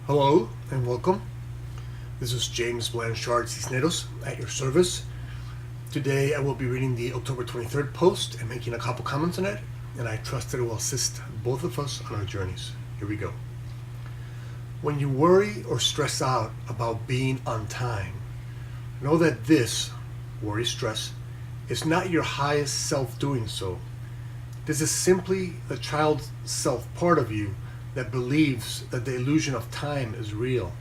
Hello and welcome. This is James Blanchard Cisneros at your service. Today I will be reading the October 23rd post and making a couple comments on it, and I trust that it will assist both of us on our journeys. Here we go. When you worry or stress out about being on time, know that this, worry, stress, is not your highest self doing so. This is simply the child self part of you that believes that the illusion of time is real.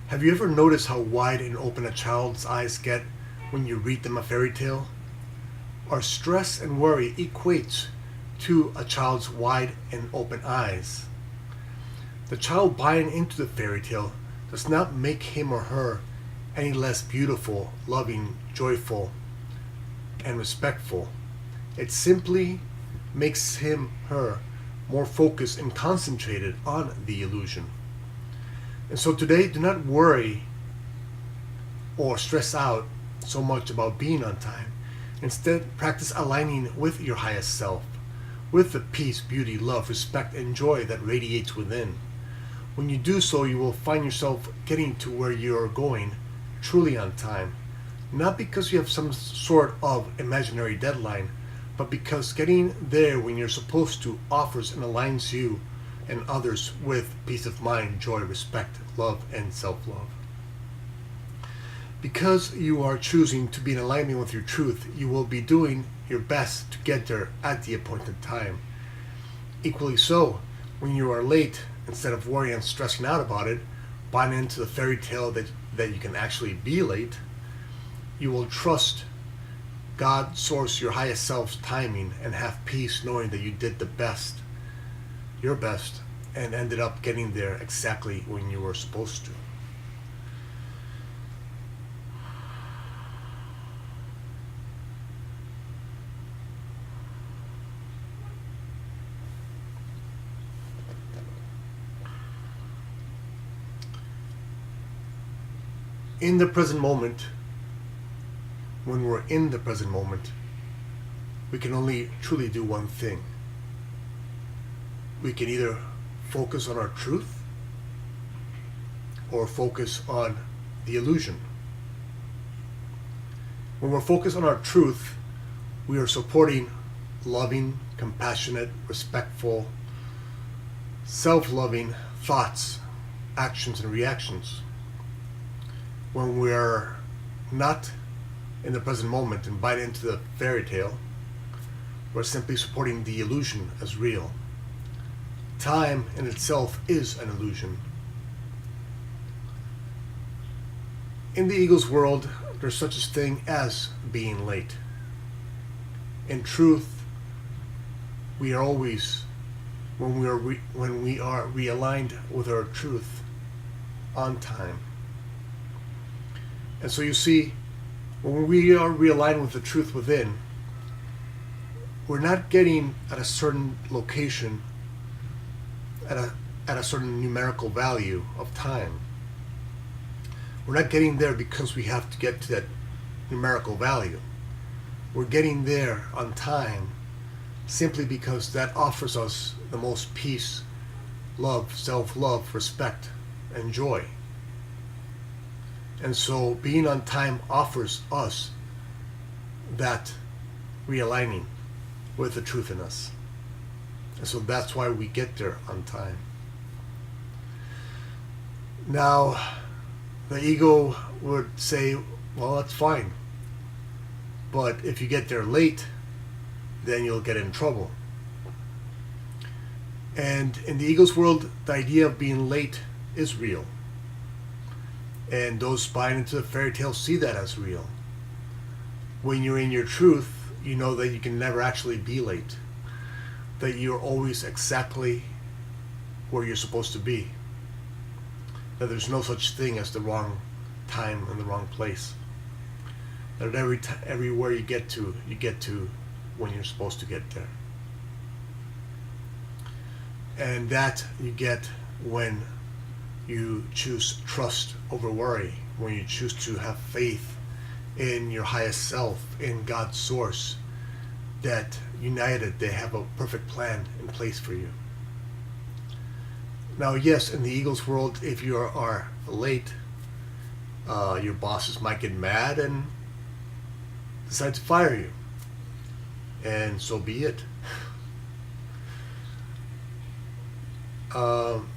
Have you ever noticed how wide and open a child's eyes get when you read them a fairy tale? Our stress and worry equates to a child's wide and open eyes. The child buying into the fairy tale does not make him or her any less beautiful, loving, joyful, and respectful. It simply makes him, her, more focused and concentrated on the illusion. And so today, do not worry or stress out so much about being on time. Instead, practice aligning with your highest self, with the peace, beauty, love, respect, and joy that radiates within. When you do so, you will find yourself getting to where you are going truly on time. Not because you have some sort of imaginary deadline, but because getting there when you're supposed to offers and aligns you and others with peace of mind, joy, respect, love, and self-love. Because you are choosing to be in alignment with your truth, you will be doing your best to get there at the appointed time. Equally so, when you are late, instead of worrying and stressing out about it, buying into the fairy tale that you can actually be late, you will trust God, source, your highest self's timing, and have peace knowing that you did the best, your best, and ended up getting there exactly when you were supposed to. In the present moment, when we're in the present moment, we can only truly do one thing. We can either focus on our truth or focus on the illusion. When we're focused on our truth, we are supporting loving, compassionate, respectful, self-loving thoughts, actions, and reactions. When we're not in the present moment and bite into the fairy tale, we're simply supporting the illusion as real. Time in itself is an illusion. In the ego's world, there's such a thing as being late. In truth, we are always, when we are realigned with our truth, on time. And so you see, when we are realigned with the truth within, we're not getting at a certain location, at a certain numerical value of time. We're not getting there because we have to get to that numerical value. We're getting there on time simply because that offers us the most peace, love, self-love, respect, and joy. And so being on time offers us that realigning with the truth in us. And so that's why we get there on time. Now, the ego would say, well, that's fine. But if you get there late, then you'll get in trouble. And in the ego's world, the idea of being late is real. And those buying into the fairy tale see that as real. When you're in your truth, you know that you can never actually be late. That you're always exactly where you're supposed to be. That there's no such thing as the wrong time and the wrong place. That everywhere you get to when you're supposed to get there. And that you get when you choose trust over worry, when you choose to have faith in your highest self, in God's source, that united they have a perfect plan in place for you. Now, yes, in the Eagles world, if you are late, your bosses might get mad and decide to fire you. And so be it.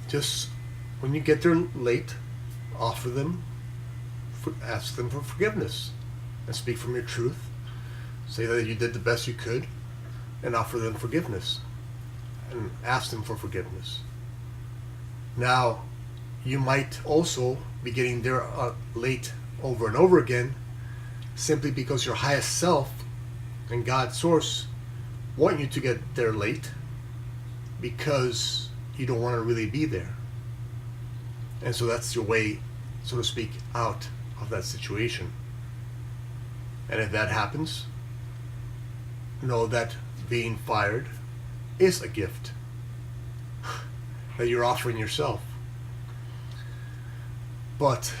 Just when you get there late, offer them, ask them for forgiveness, and speak from your truth. Say that you did the best you could, and offer them forgiveness, and ask them for forgiveness. Now, you might also be getting there late over and over again, simply because your highest self and God's source want you to get there late, because you don't want to really be there. And so that's your way, so to speak, out of that situation. And if that happens, know that being fired is a gift that you're offering yourself. But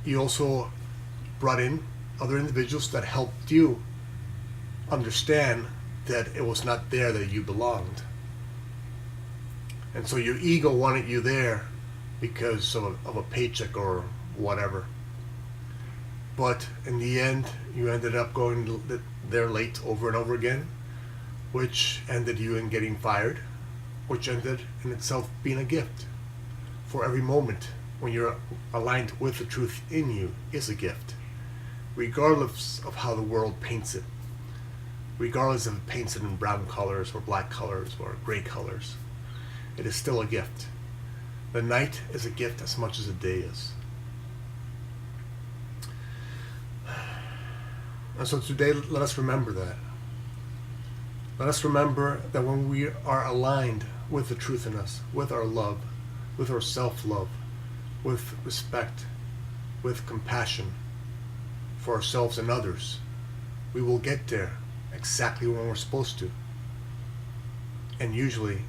you also brought in other individuals that helped you understand that it was not there that you belonged. And so your ego wanted you there because of a paycheck or whatever. But in the end, you ended up going there late over and over again, which ended you in getting fired, which ended in itself being a gift. For every moment when you're aligned with the truth in you is a gift, regardless of how the world paints it, regardless if it paints it in brown colors or black colors or gray colors. It is still a gift. The night is a gift as much as the day is. And so today, let us remember that. Let us remember that when we are aligned with the truth in us, with our love, with our self-love, with respect, with compassion for ourselves and others, we will get there exactly when we're supposed to. And usually,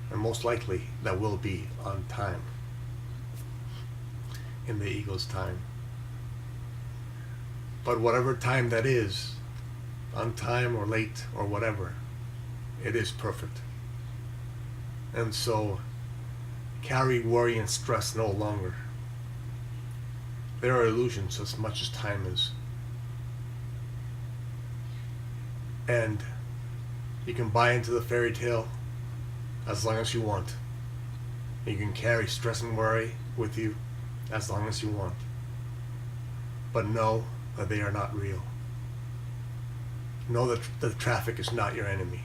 and most likely, that will be on time, in the ego's time. But whatever time that is, on time or late or whatever, it is perfect. And so, carry worry and stress no longer. They are illusions as much as time is. And you can buy into the fairy tale as long as you want. You can carry stress and worry with you as long as you want. But know that they are not real. Know that the traffic is not your enemy.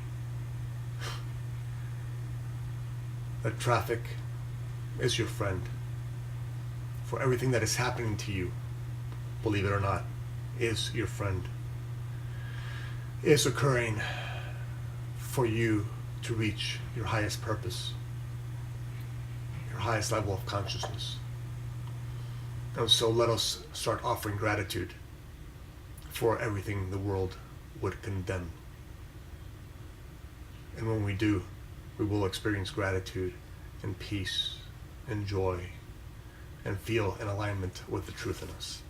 That traffic is your friend. For everything that is happening to you, believe it or not, is your friend. Is occurring for you to reach your highest purpose, your highest level of consciousness. And so let us start offering gratitude for everything the world would condemn. And when we do, we will experience gratitude and peace and joy and feel in alignment with the truth in us.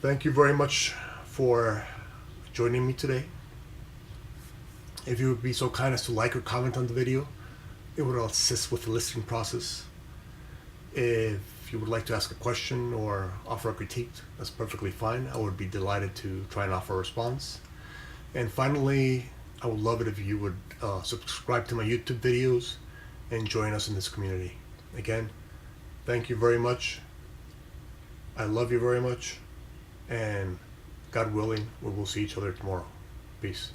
Thank you very much for joining me today. If you would be so kind as to like or comment on the video, it would assist with the listening process. If you would like to ask a question or offer a critique, that's perfectly fine. I would be delighted to try and offer a response. And finally, I would love it if you would subscribe to my YouTube videos and join us in this community. Again, thank you very much. I love you very much. And God willing, we will see each other tomorrow. Peace.